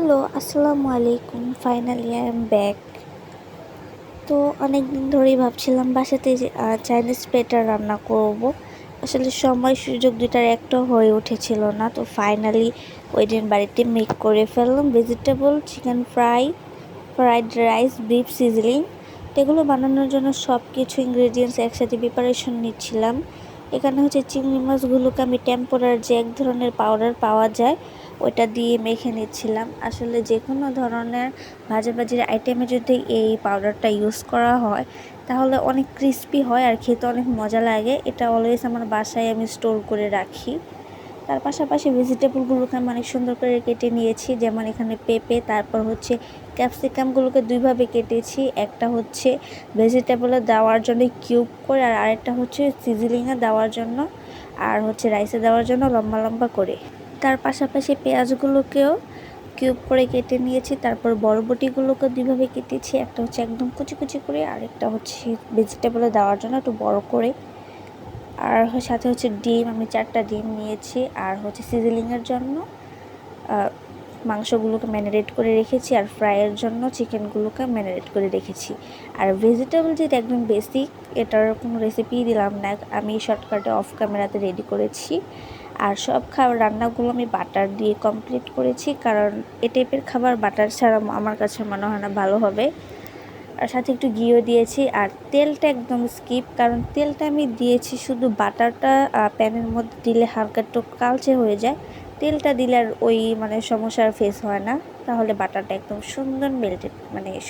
Hello, আসসালামু আলাইকুম। Finally I am back. তো অনেক দিন ধরেই ভাবছিলাম বাসাতে যে চাইনিজ প্লেটার রান্না করব। আসলে সময় সুযোগ দুটার একটা হয়ে উঠেছিল না। তো ফাইনালি ওই দিন বাড়িতে মেক করে ফেললাম vegetable chicken fry, fried rice, beef sizzling. তো এগুলো বানানোর জন্য সব কিছু ইনগ্রেডিয়েন্টস একসাথে প্রিপারেশন নিচ্ছিলাম। এখানে হচ্ছে চিংড়ি মাছগুলোকে আমি টেম্পোরার যে এক ধরনের পাউডার পাওয়া যায় ওইটা দিয়ে মেখে নিচ্ছিলাম। আসলে যে কোনো ধরনের ভাজাভাজির আইটেমে যদি এই পাউডারটা ইউজ করা হয় তাহলে অনেক ক্রিস্পি হয় আর খেতে অনেক মজা লাগে। এটা অলওয়েজ আমার বাসায় আমি স্টোর করে রাখি। তার পাশাপাশি ভেজিটেবলগুলোকে আমি অনেক সুন্দর করে কেটে নিয়েছি, যেমন এখানে পেঁপে, তারপর হচ্ছে ক্যাপসিকামগুলোকে দুইভাবে কেটেছি। একটা হচ্ছে ভেজিটেবলে দেওয়ার জন্য কিউব করে, আর আরেকটা হচ্ছে সিজলিংয়ে দেওয়ার জন্য, আর হচ্ছে রাইসে দেওয়ার জন্য লম্বা লম্বা করে। তার পাশাপাশি পেঁয়াজগুলোকেও কিউব করে কেটে নিয়েছি। তারপর বরবটিগুলোকে দুইভাবে কেটেছি, একটা হচ্ছে একদম কুচি কুচি করে, আর একটা হচ্ছে ভেজিটেবলে দেওয়ার জন্য একটু বড় করে। আর সাথে হচ্ছে ডিম, আমি 4টা ডিম নিয়েছি। আর হচ্ছে সিজলিংয়ের জন্য মাংসগুলোকে ম্যারিনেট করে রেখেছি, আর ফ্রাইয়ের জন্য চিকেনগুলোকে ম্যারিনেট করে রেখেছি। আর ভেজিটেবল যেটা একদম বেসিক, এটার কোনো রেসিপি দিলাম না, আমি শর্টকাটে অফ ক্যামেরাতে রেডি করেছি। আর সব খাবার রান্নাগুলো আমি বাটার দিয়ে কমপ্লিট করেছি, কারণ এ টাইপের খাবার বাটার ছাড়া আমার কাছে মনে হয় না ভালো হবে। আর সাথে একটু ঘিও দিয়েছি। আর তেলটা একদম স্কিপ, কারণ তেলটা আমি দিয়েছি শুধু বাটারটা প্যানের মধ্যে দিলে হালকা একটু কালচে হয়ে যায়। তেলটা দিলে আর ওই সমস্যার ফেস হয় না, তাহলে বাটারটা একদম সুন্দর মেল্টেড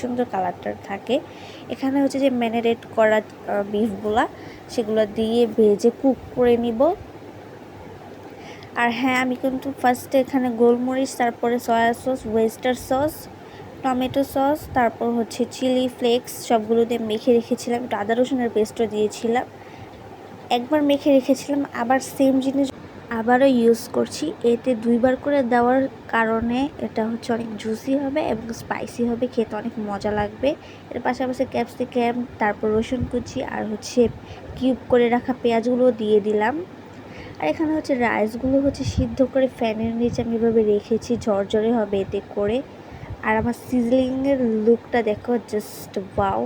সুন্দর কালারটা থাকে। এখানে হচ্ছে যে ম্যারিনেট করা বিফগুলা, সেগুলো দিয়ে ভেজে কুক করে নিব। আর হ্যাঁ, আমি কিন্তু ফার্স্টে এখানে গোলমরিচ, তারপরে soya sauce, oyster sauce, tomato sauce, তারপর হচ্ছে চিলি ফ্লেক্স সবগুলো দিয়ে মেখে রেখেছিলাম। একটু আদা রসুনের পেস্টও দিয়েছিলাম। একবার মেখে রেখেছিলাম, আবার সেম জিনিস আবারও ইউজ করছি। এতে 2বার করে দেওয়ার কারণে এটা হচ্ছে অনেক জুসি হবে এবং স্পাইসি হবে, খেতে অনেক মজা লাগবে। এর পাশাপাশি ক্যাপসিকাম, তারপর রসুন কুচি, আর হচ্ছে কিউব করে রাখা পেঁয়াজগুলো দিয়ে দিলাম। আর এখানে হচ্ছে রাইসগুলো হচ্ছে সিদ্ধ করে ফ্যানের নিচে আমি এভাবে রেখেছি, ঝরঝরে হবে এতে করে। আর আমার সিজলিংয়ের লুকটা দেখো, জাস্ট ওয়াও।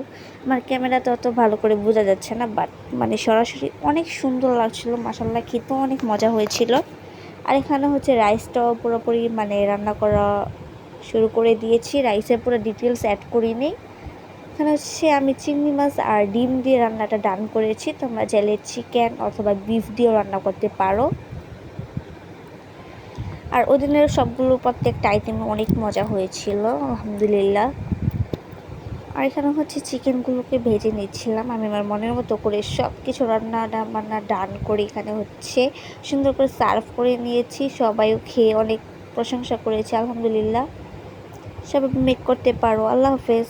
আমার ক্যামেরাতে অত ভালো করে বোঝা যাচ্ছে না, বাট সরাসরি অনেক সুন্দর লাগছিলো, মাশাআল্লাহ, খেতেও অনেক মজা হয়েছিল। আর এখানে হচ্ছে রাইসটাও পুরোপুরি রান্না করা শুরু করে দিয়েছি, রাইসের পুরো ডিটেলস অ্যাড করিনি। এখানে হচ্ছে আমি চিংড়ি মাছ আর ডিম দিয়ে রান্নাটা ডান করেছি। তোমরা চাইলে চিকেন অথবা বিফ দিয়েও রান্না করতে পারো। আর ওদিনের সবগুলো প্রত্যেকটা আইটেম অনেক মজা হয়েছিল, আলহামদুলিল্লাহ। আর এখানে হচ্ছে চিকেনগুলোকে ভেজে নিচ্ছিলাম আমি আমার মনের মতো করে, সব কিছু রান্না ডান করে এখানে হচ্ছে সুন্দর করে সার্ভ করে নিয়েছি। সবাইও খেয়ে অনেক প্রশংসা করেছে, আলহামদুলিল্লাহ। সবাই মেক করতে পারো। আল্লাহ হাফেজ।